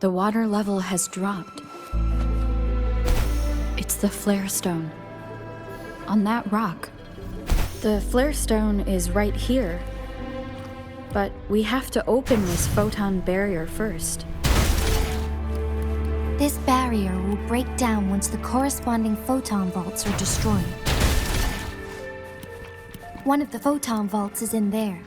The water level has dropped. It's the flare stone. On that rock. The flare stone is right here. But we have to open this photon barrier first. This barrier will break down once the corresponding photon vaults are destroyed. One of the photon vaults is in there.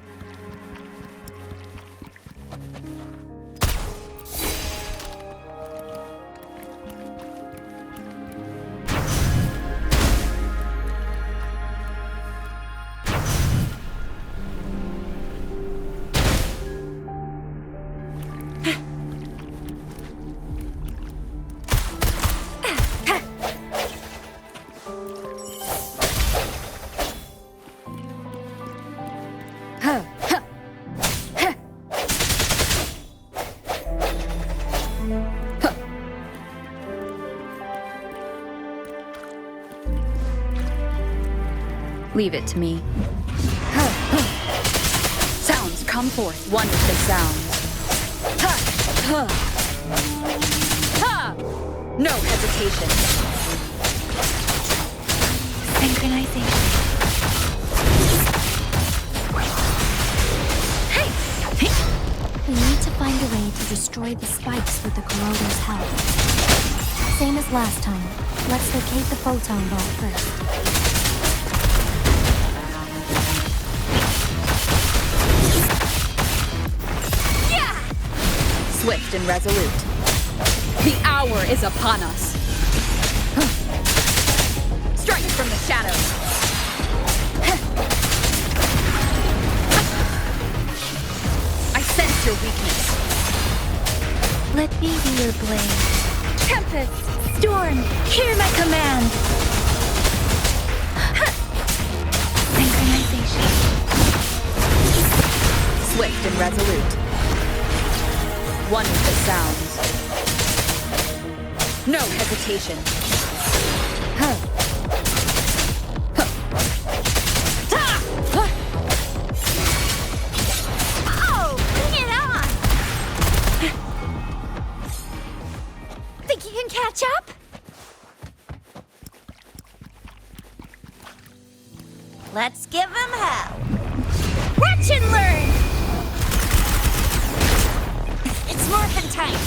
Leave it to me. Sounds come forth, one with the sounds. No hesitation. Synchronization. We need to find a way to destroy the spikes with the corroder's help. Same as last time. Let's locate the photon vault first. Swift and resolute. The hour is upon us. Strike from the shadows. I sense your weakness. Let me be your blade. Tempest, storm, hear my command. Synchronization. Swift and resolute. One with the sounds. No hesitation. Oh, bring it on! Think you can catch up? Let's give him hell. Watch and learn! Morphin' time!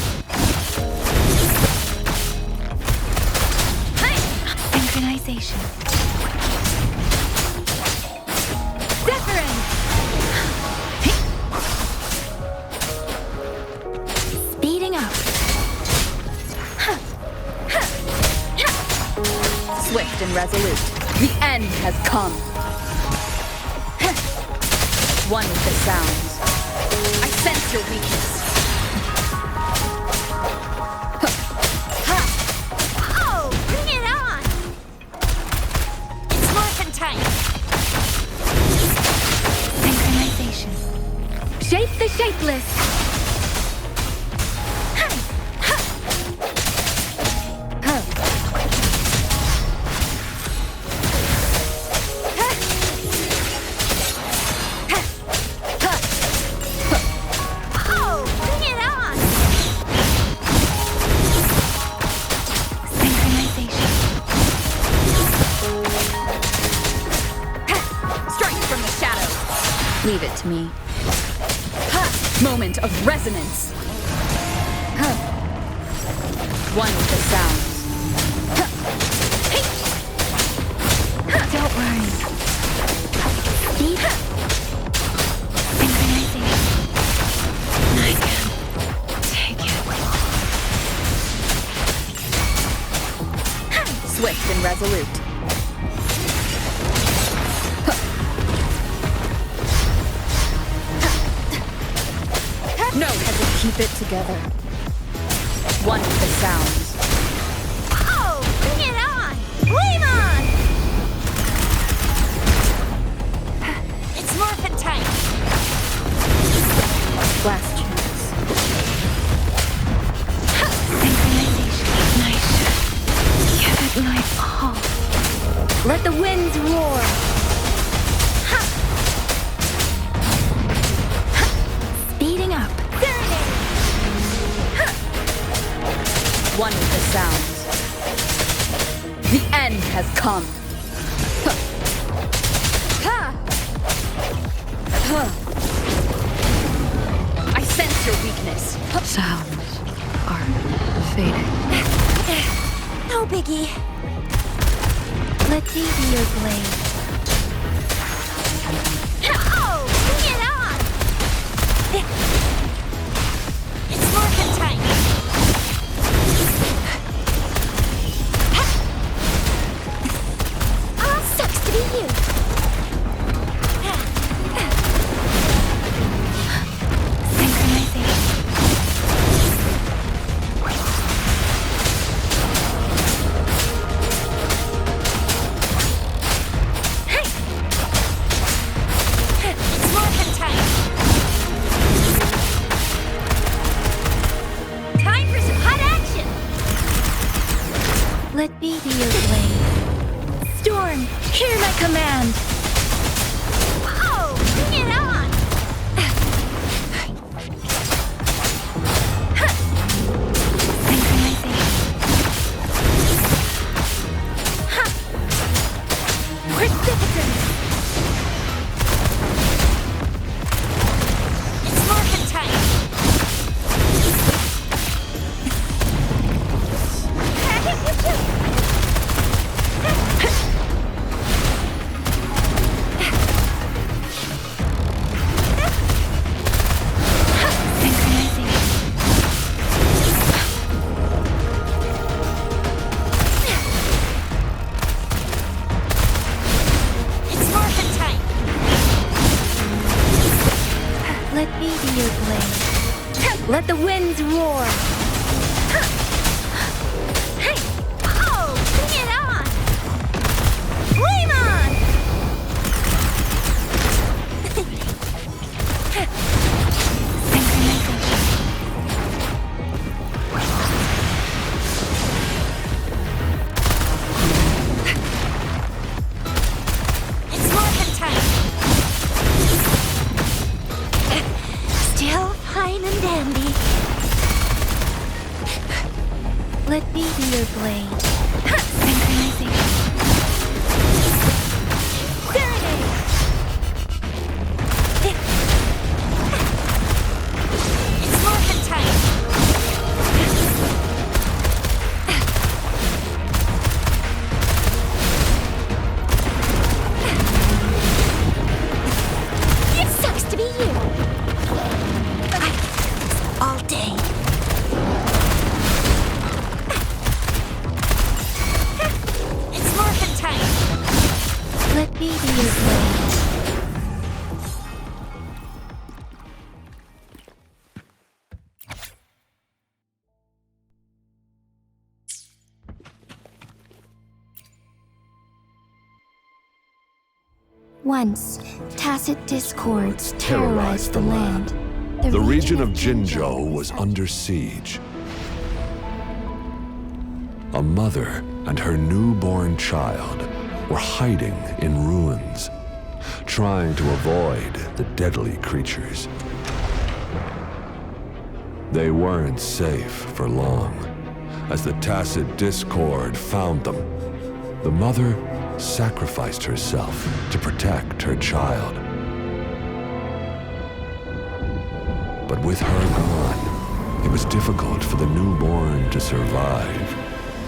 Synchronization. Wuthering! Speeding up. Swift and resolute. The end has come. One with the sounds. I sense your weakness. Shape the shapeless! Oh, bring it on! Synchronization. Strike from the shadows. Leave it to me. Moment of resonance. One with the sounds. Don't worry. Speed. Synchronization. I can take it. Swift and resolute. No hesitation. Keep it together. One with the sounds. Oh, bring it on! Flame on! It's morphin' time! Last chance. Synchronization. Nice. Give it life all. Let the winds roar. Speeding up. sounds. The end has come. I sense your weakness. Sounds are fading. No biggie. Let me be your blade. Oh, bring it on! It's morphin' time. Ah, sucks to be you. Synchronization. It's morphin' time. Time for some hot action. Let me be your blade. Storm, hear my command. Oh, bring it on! Precipitance. It's morphin' time. It's morphin' time. Let me be your blade. Let the winds roar. Hey! Oh, bring it on! Flame on! It's morphin' time. Still fine and dandy. Let me be your blade. Synchronization. Serenade. It's morphin' time. It sucks to be you. All day. It's morphin' time. Let me be your blade. Once, tacit discords terrorized the land. The region of Jinzhou was under siege. A mother and her newborn child were hiding in ruins, trying to avoid the deadly creatures. They weren't safe for long, as the tacit discord found them. The mother sacrificed herself to protect her child. But with her gone, it was difficult for the newborn to survive.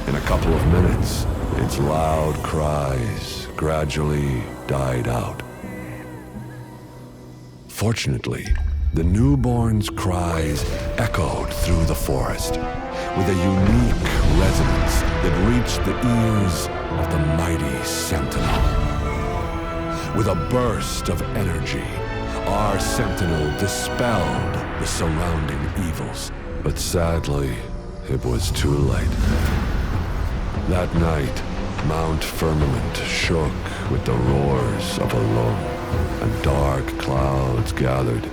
In a couple of minutes, its loud cries gradually died out. Fortunately, the newborn's cries echoed through the forest with a unique resonance that reached the ears of the mighty Sentinel. With a burst of energy, our Sentinel dispelled the surrounding evils. But sadly, it was too late. That night, Mount Firmament shook with the roars of a Loong, and dark clouds gathered.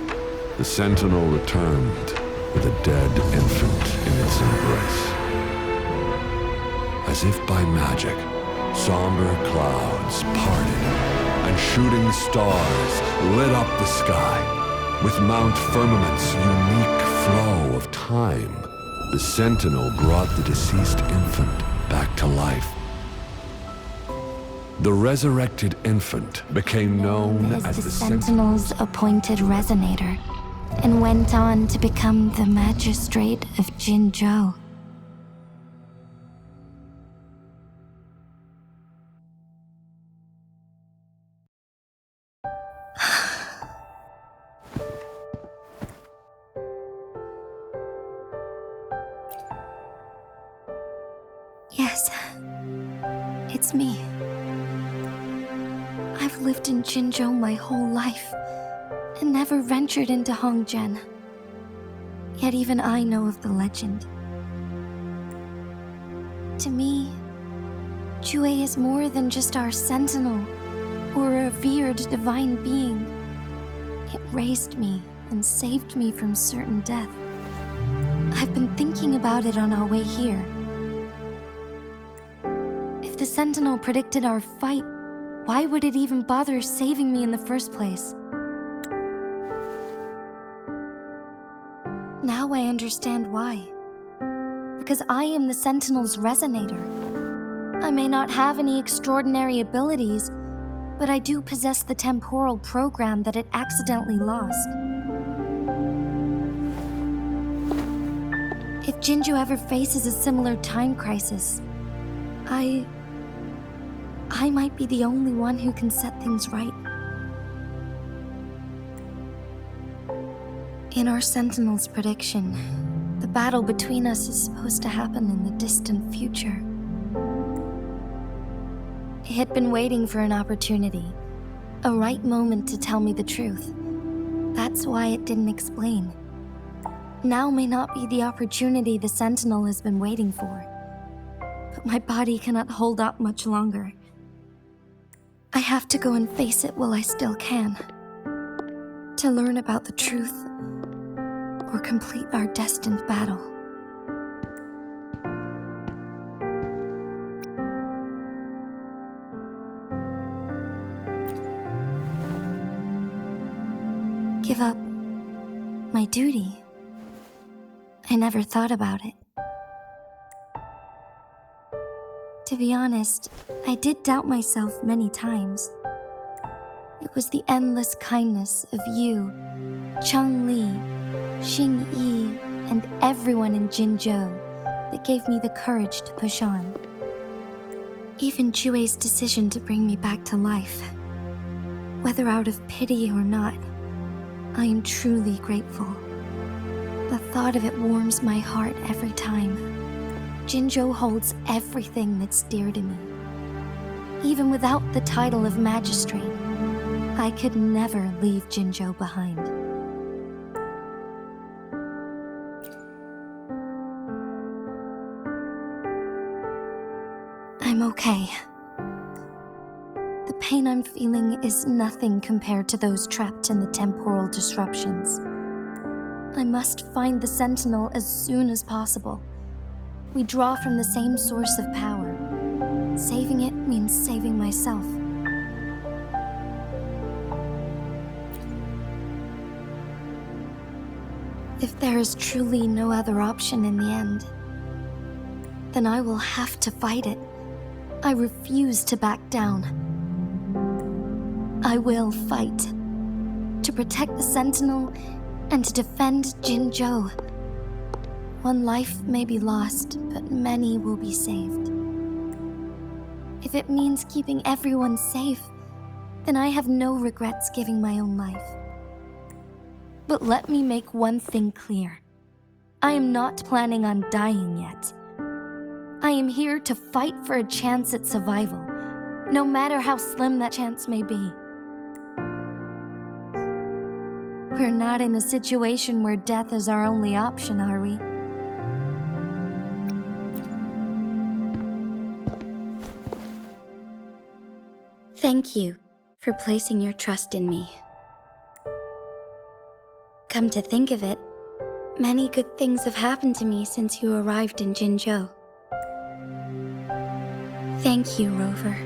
The Sentinel returned with a dead infant in its embrace. As if by magic, somber clouds parted, and shooting stars lit up the sky. With Mount Firmament's unique flow of time, the Sentinel brought the deceased infant back to life. The resurrected infant became known as the the Sentinel's appointed resonator, and went on to become the magistrate of Jinzhou. Yes, it's me. I've lived in Jinzhou my whole life, and never ventured into Hongzhen. Yet even I know of the legend. To me, Jue is more than just our sentinel, or a revered divine being. It raised me and saved me from certain death. I've been thinking about it on our way here. If the sentinel predicted our fight, why would it even bother saving me in the first place? Now I understand why. Because I am the Sentinel's resonator. I may not have any extraordinary abilities, but I do possess the temporal program that it accidentally lost. If Jinzhou ever faces a similar time crisis, I might be the only one who can set things right. In our Sentinel's prediction, the battle between us is supposed to happen in the distant future. It had been waiting for an opportunity, a right moment to tell me the truth. That's why it didn't explain. Now may not be the opportunity the Sentinel has been waiting for, but my body cannot hold up much longer. I have to go and face it while I still can, to learn about the truth, or complete our destined battle. Give up my duty? I never thought about it. To be honest, I did doubt myself many times. It was the endless kindness of you, Cheng Li, Xing Yi, and everyone in Jinzhou that gave me the courage to push on. Even Jue's decision to bring me back to life, whether out of pity or not, I am truly grateful. The thought of it warms my heart every time. Jinzhou holds everything that's dear to me. Even without the title of magistrate, I could never leave Jinzhou behind. I'm okay. The pain I'm feeling is nothing compared to those trapped in the temporal disruptions. I must find the Sentinel as soon as possible. We draw from the same source of power. Saving it means saving myself. If there is truly no other option in the end, then I will have to fight it. I refuse to back down. I will fight. To protect the Sentinel and to defend Jinzhou. One life may be lost, but many will be saved. If it means keeping everyone safe, then I have no regrets giving my own life. But let me make one thing clear. I am not planning on dying yet. I am here to fight for a chance at survival, no matter how slim that chance may be. We're not in a situation where death is our only option, are we? Thank you for placing your trust in me. Come to think of it, many good things have happened to me since you arrived in Jinzhou. Thank you, Rover.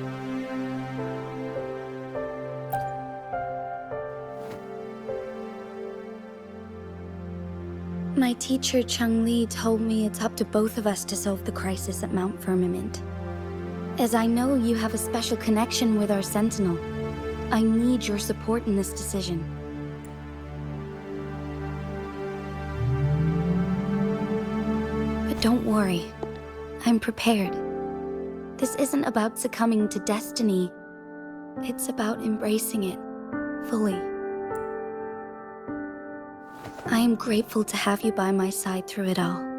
My teacher Chang-Li told me it's up to both of us to solve the crisis at Mount Firmament. As I know you have a special connection with our Sentinel, I need your support in this decision. But don't worry, I'm prepared. This isn't about succumbing to destiny. It's about embracing it fully. I am grateful to have you by my side through it all.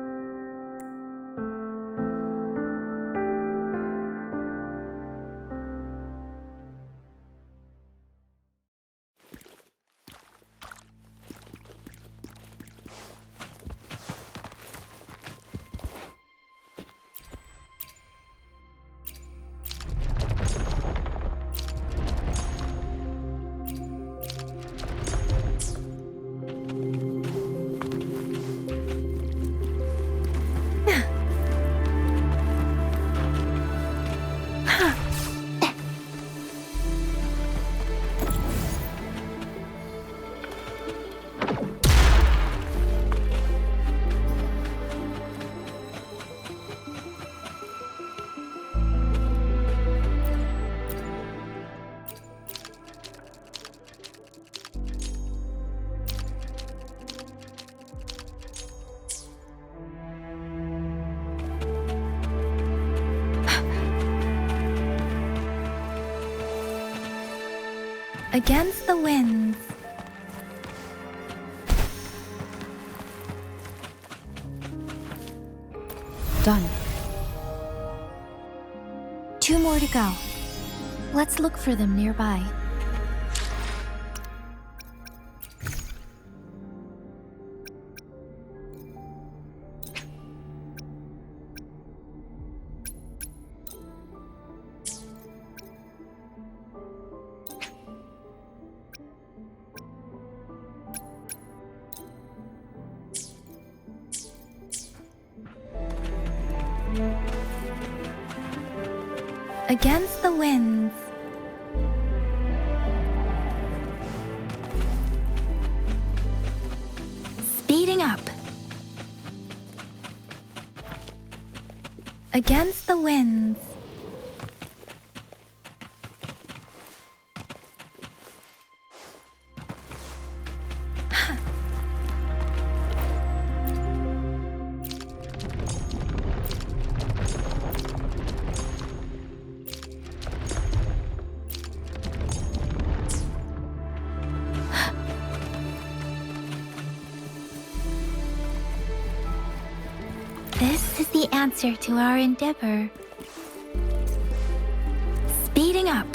Against the winds. Done. 2 more to go. Let's look for them nearby. Against the winds. Speeding up. Against the winds. This is the answer to our endeavor. Speeding up.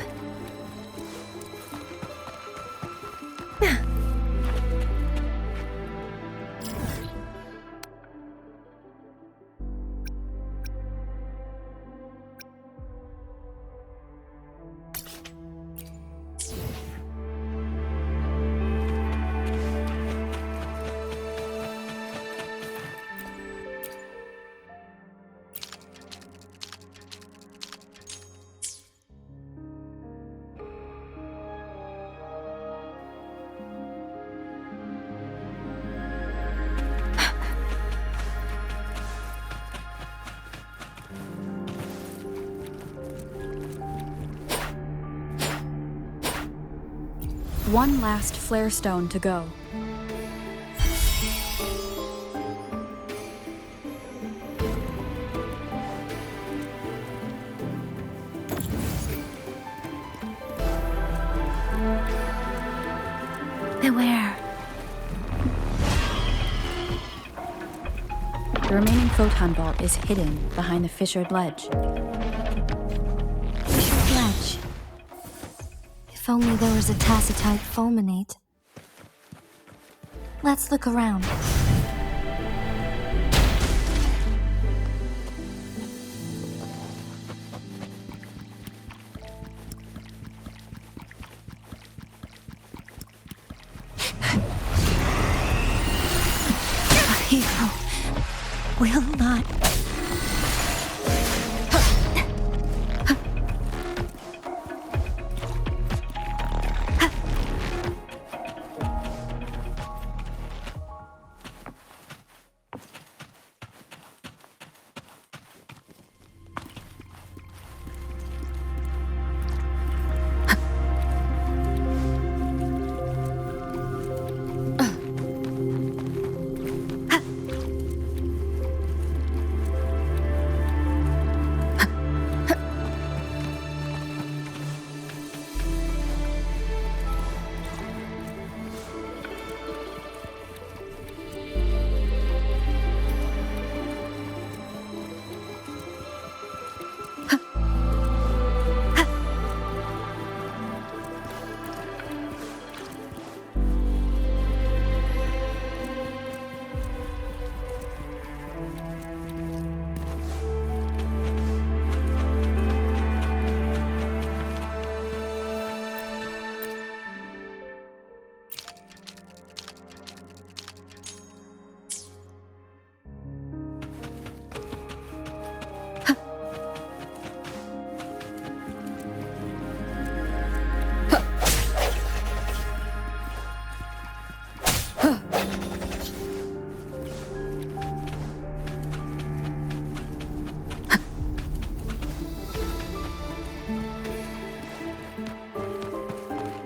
One last flare stone to go. Beware. The remaining photon vault is hidden behind the fissured ledge. Fissured ledge. If only there was a tacitite fulminate. Let's look around. A hero will not.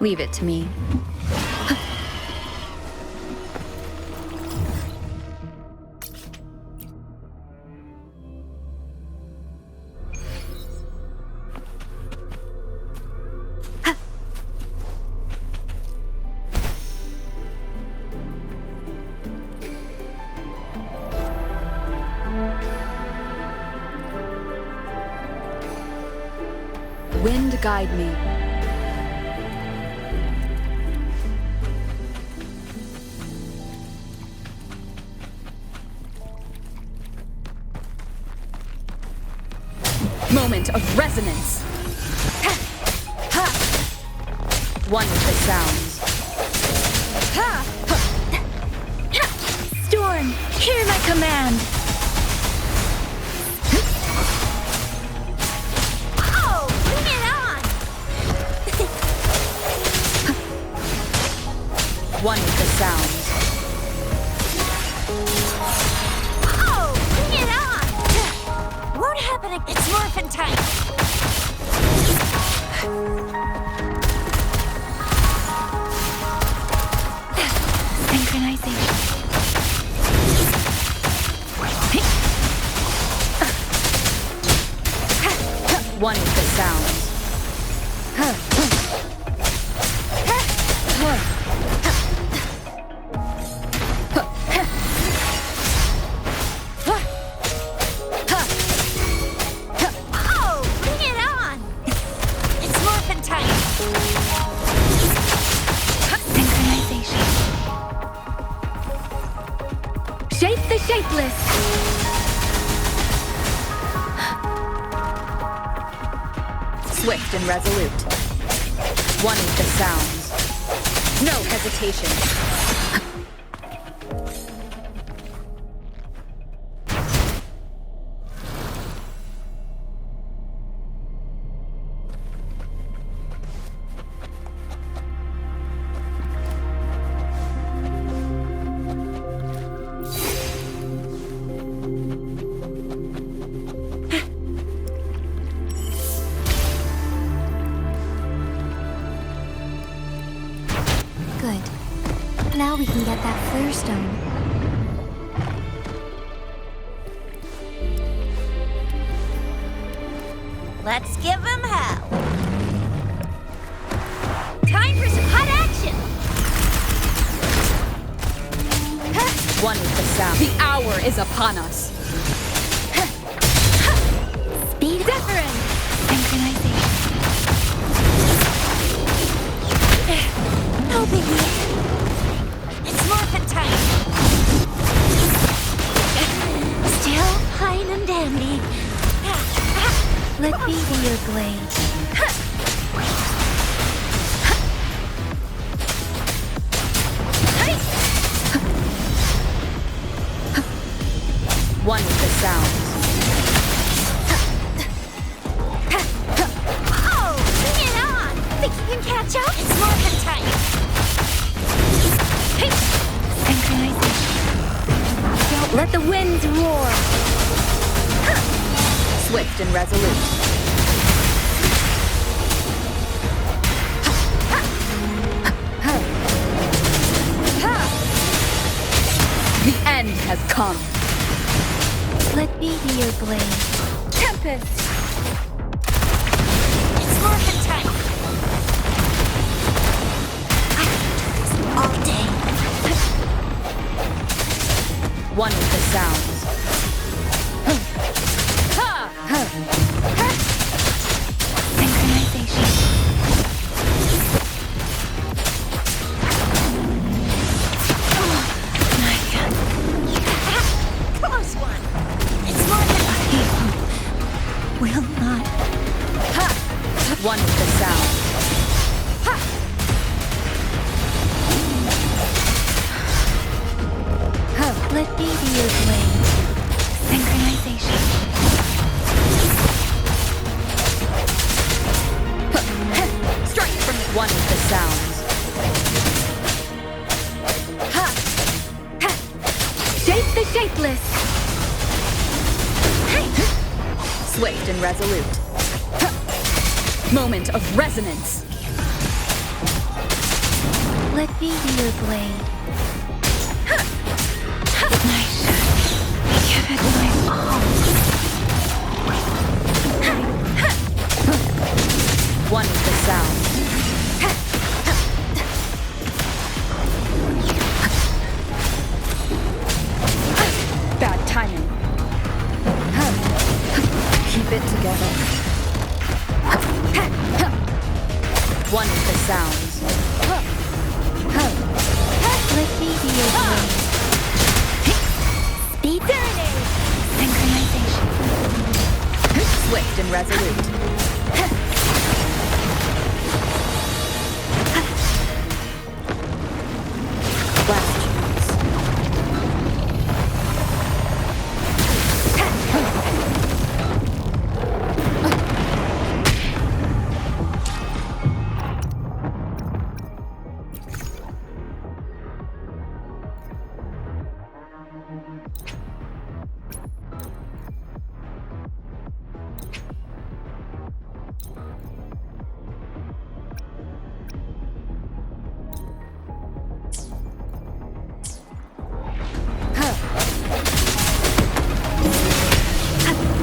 Leave it to me. Wind guide me. Moment of resonance. One with the sounds. Storm, hear my command! Oh, bring it on! One with the sounds. Oh, bring it on! Won't happen again. It's morphin' time. Synchronization. One with the sounds. Oh, bring it on! It's morphin' time. Synchronization. Shape the shapeless. Swift and resolute. One with the sounds. No hesitation. Good. Now we can get that flare stone. Let's give him hell. Time for some hot action. One with the sound. The hour is upon us. Speed different. Synchronization. No biggie. It's morphin' time. Still fine and dandy. Let me be your blade. One with the sounds. Oh, bring it on! Think you can catch up? It's morphin' time. Synchronization. Don't let the winds roar. Swift and resolute. The end has come. Let me be your blade. Tempest! It's morphin' time. I can do this all day. One with the sounds. Synchronization. Close one. It's morphin' time. Will not. One with the sounds. Let me be your blade. Synchronization. Strike from one with the sounds. shapeless! Swift and resolute. Moment of resonance. Let me be your blade. My shine. Give it my all. One with the sound. Bad timing. Keep it together. One with the sounds. Let me be your blade. Speed grenade! Synchronization. Swift and resolute. Last chance.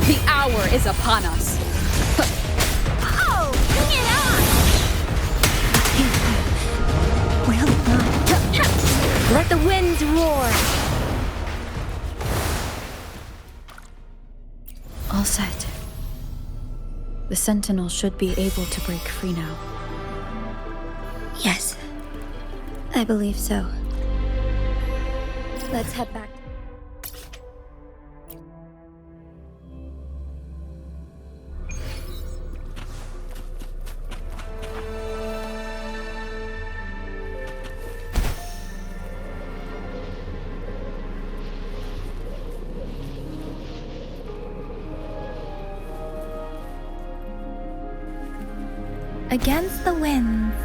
The hour is upon us. Oh, bring it on! Well done. Let the winds roar. All set. The Sentinel should be able to break free now. Yes, I believe so. Let's head back. Against the winds.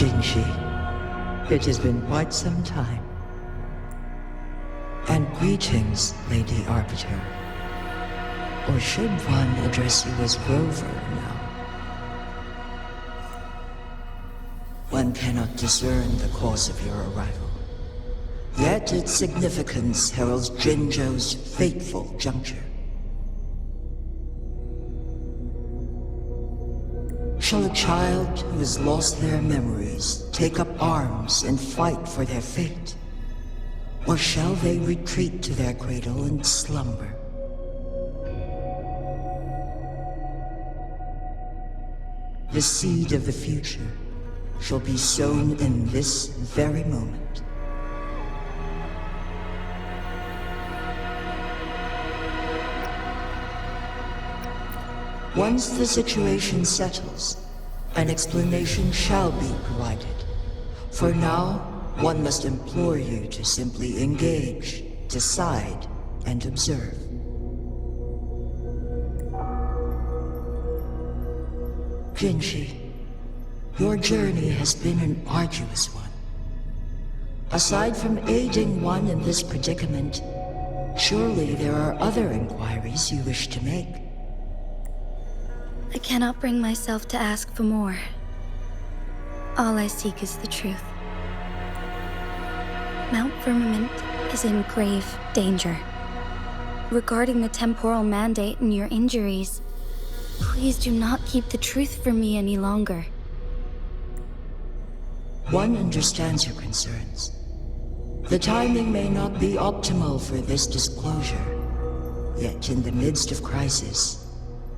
Jingxi, it has been quite some time. And greetings, Lady Arbiter. Or should one address you as Rover now? One cannot discern the cause of your arrival. Yet its significance heralds Jinzhou's fateful juncture. Shall a child who has lost their memories take up arms and fight for their fate? Or shall they retreat to their cradle and slumber? The seed of the future shall be sown in this very moment. Once the situation settles, An explanation shall be provided. For now, one must implore you to simply engage, decide, and observe. Jinji, your journey has been an arduous one. Aside from aiding one in this predicament, surely there are other inquiries you wish to make. I cannot bring myself to ask for more. All I seek is the truth. Mount Firmament is in grave danger. Regarding the temporal mandate and your injuries, please do not keep the truth from me any longer. One understands your concerns. The timing may not be optimal for this disclosure. Yet in the midst of crisis,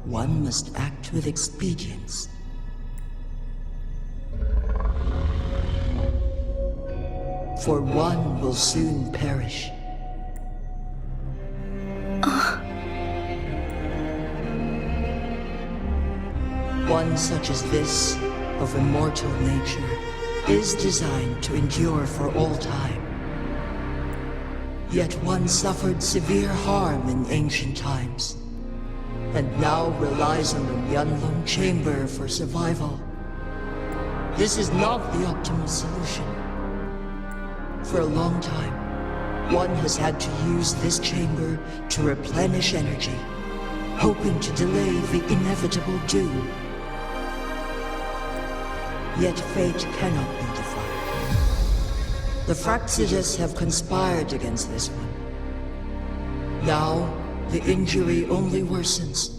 one must act with expedience. For one will soon perish. One such as this, of immortal nature, is designed to endure for all time. Yet one suffered severe harm in ancient times, and now relies on the Mianloong chamber for survival. This is not the optimal solution. For a long time, one has had to use this chamber to replenish energy, hoping to delay the inevitable doom. Yet fate cannot be defied. The Fraxidus have conspired against this one. Now, the injury only worsens.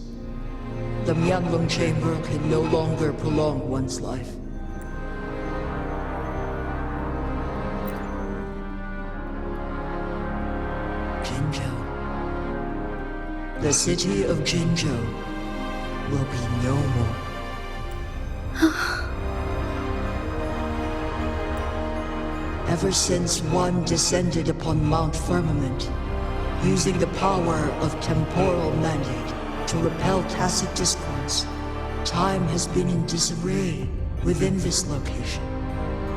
The Mianloong chamber can no longer prolong one's life. Jinzhou. The city of Jinzhou will be no more. Ever since one descended upon Mount Firmament, using the power of temporal mandate to repel tacit discords, time has been in disarray within this location.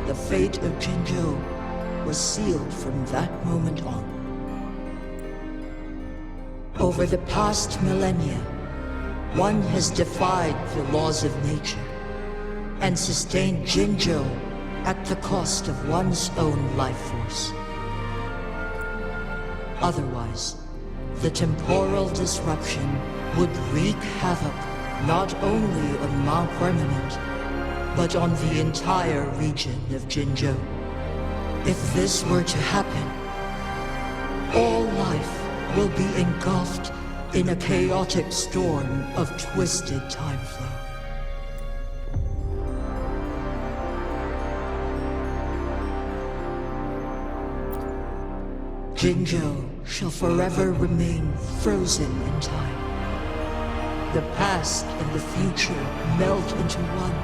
The fate of Jinzhou was sealed from that moment on. Over the past millennia, one has defied the laws of nature and sustained Jinzhou at the cost of one's own life force. Otherwise, the temporal disruption would wreak havoc not only on Mount Firmament, but on the entire region of Jinzhou. If this were to happen, all life will be engulfed in a chaotic storm of twisted time flow. Jinzhou shall forever remain frozen in time. The past and the future melt into one,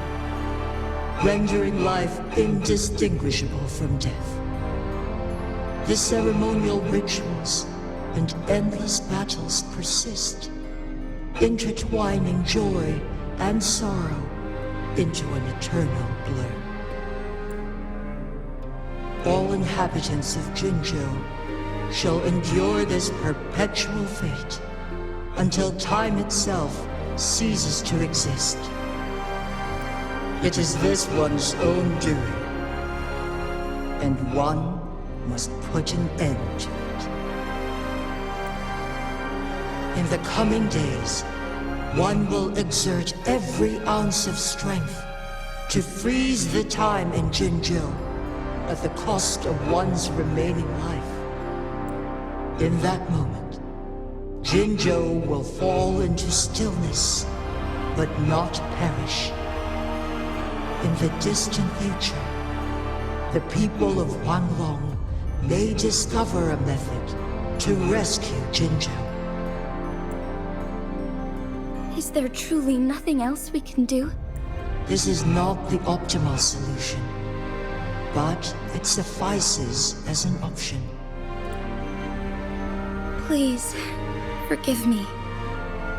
rendering life indistinguishable from death. The ceremonial rituals and endless battles persist, intertwining joy and sorrow into an eternal blur. All inhabitants of Jinzhou shall endure this perpetual fate until time itself ceases to exist. It is this one's own doing, and one must put an end to it. In the coming days, one will exert every ounce of strength to freeze the time in Jinzhou at the cost of one's remaining life. In that moment, Jinzhou will fall into stillness, but not perish. In the distant future, the people of Mianloong may discover a method to rescue Jinzhou. Is there truly nothing else we can do? This is not the optimal solution, but it suffices as an option. Please, forgive me,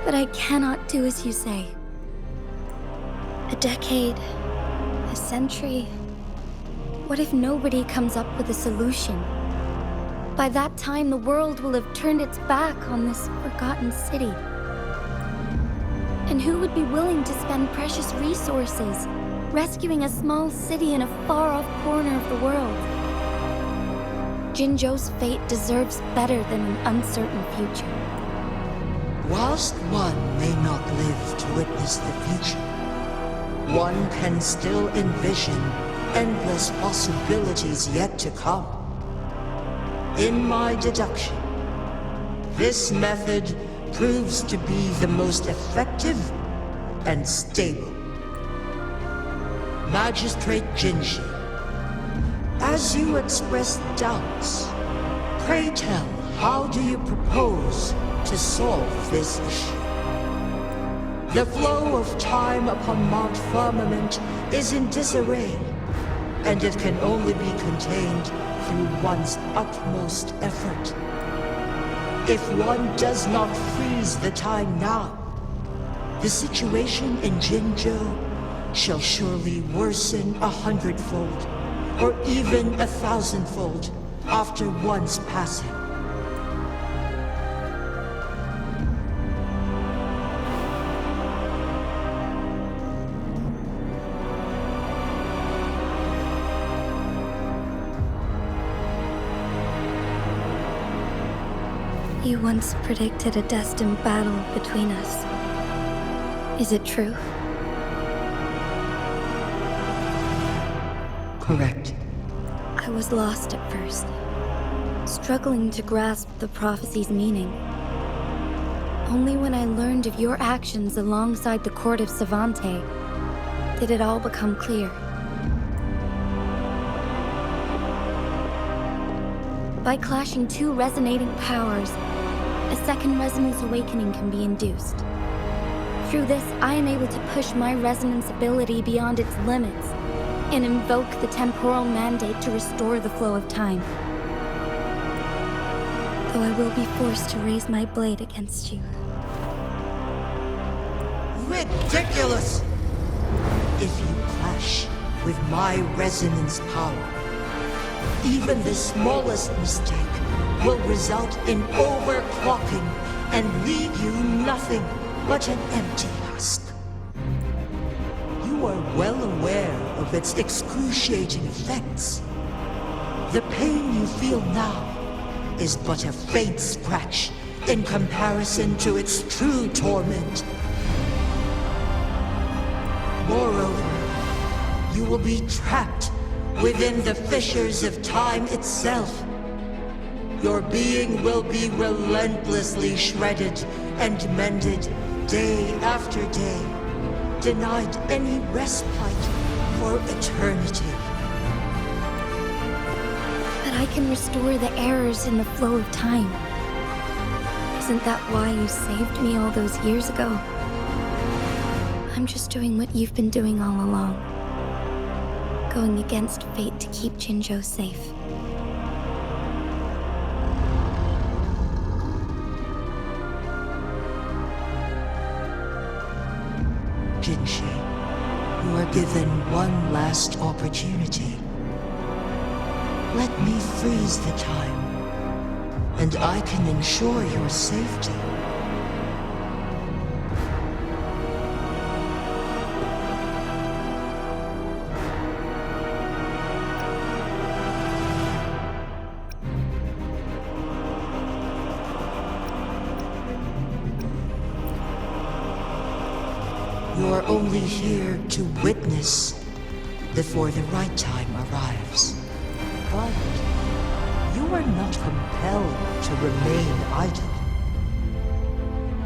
but I cannot do as you say. A decade, a century. What if nobody comes up with a solution? By that time, the world will have turned its back on this forgotten city. And who would be willing to spend precious resources rescuing a small city in a far-off corner of the world? Jinzhou's fate deserves better than an uncertain future. Whilst one may not live to witness the future, one can still envision endless possibilities yet to come. In my deduction, this method proves to be the most effective and stable. Magistrate Jinshi, as you express doubts, pray tell, how do you propose to solve this issue? The flow of time upon Mount Firmament is in disarray, and it can only be contained through one's utmost effort. If one does not freeze the time now, the situation in Jinzhou shall surely worsen 100-fold, or even 1,000-fold after one's passing. You once predicted a destined battle between us. Is it true? Correct. I was lost at first, struggling to grasp the prophecy's meaning. Only when I learned of your actions alongside the court of Savante did it all become clear. By clashing two resonating powers, a second resonance awakening can be induced. Through this, I am able to push my resonance ability beyond its limits and invoke the temporal mandate to restore the flow of time. Though I will be forced to raise my blade against you. Ridiculous! If you clash with my resonance power, even the smallest mistake will result in overclocking and leave you nothing but an empty husk. You are well aware of its excruciating effects. The pain you feel now is but a faint scratch in comparison to its true torment. Moreover, you will be trapped within the fissures of time itself. Your being will be relentlessly shredded and mended day after day, denied any respite for eternity. But I can restore the errors in the flow of time. Isn't that why you saved me all those years ago? I'm just doing what you've been doing all along. Going against fate to keep Jinzhou safe. Jinshi, you are given one last opportunity. Let me freeze the time, and I can ensure your safety. You're only here to witness before the right time arrives. But you are not compelled to remain idle.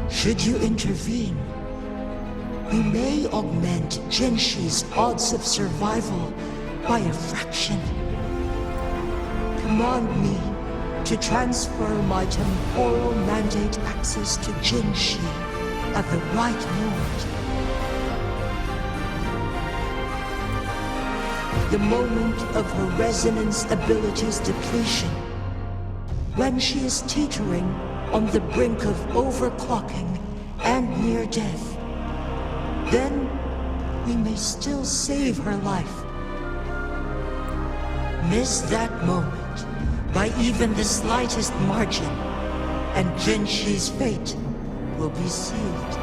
Should you intervene, we may augment Jinshi's odds of survival by a fraction. Command me to transfer my temporal mandate access to Jinshi at the right moment. The moment of her resonance ability's depletion, when she is teetering on the brink of overclocking and near death. Then we may still save her life. Miss that moment by even the slightest margin, and Jinxi's fate will be sealed.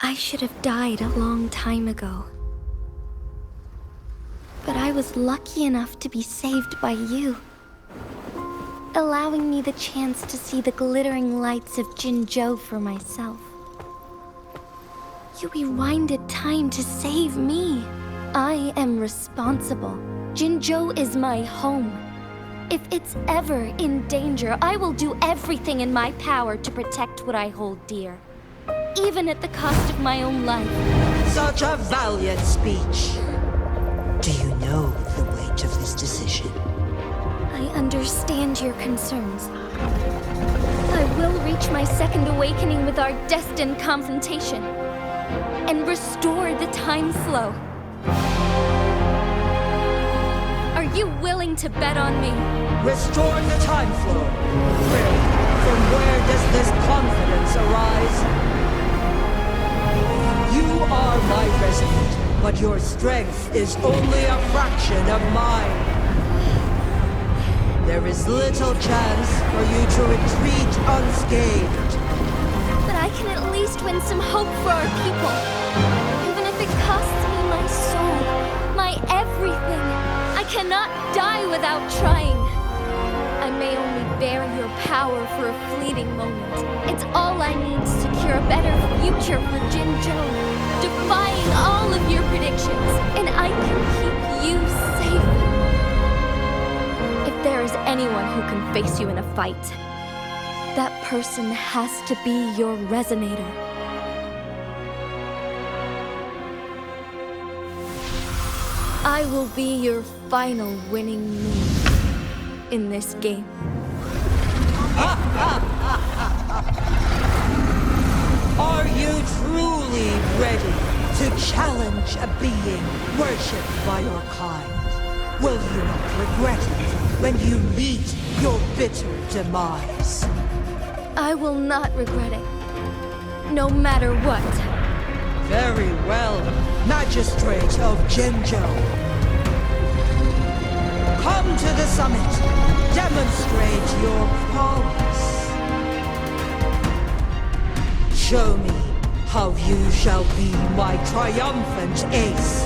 I should have died a long time ago. But I was lucky enough to be saved by you, allowing me the chance to see the glittering lights of Jinzhou for myself. You rewinded time to save me. I am responsible. Jinzhou is my home. If it's ever in danger, I will do everything in my power to protect what I hold dear, even at the cost of my own life. Such a valiant speech. Do you know the weight of this decision? I understand your concerns. I will reach my second awakening with our destined confrontation and restore the time flow. Are you willing to bet on me? Restore the time flow. Really? From where does this confidence arise? You are my resident, but your strength is only a fraction of mine. There is little chance for you to retreat unscathed. But I can at least win some hope for our people. Even if it costs me my soul, my everything. I cannot die without trying. I may only bear your power for a fleeting moment. It's all I need to secure a better future for Jinzhou, defying all of your predictions, and I can keep you safe. If there is anyone who can face you in a fight, that person has to be your resonator. I will be your final winning move in this game. Are you truly ready to challenge a being worshipped by your kind? Will you not regret it when you meet your bitter demise? I will not regret it, no matter what. Very well, Magistrate of Jinzhou. Come to the summit. Demonstrate your prowess. Show me how you shall be my triumphant ace.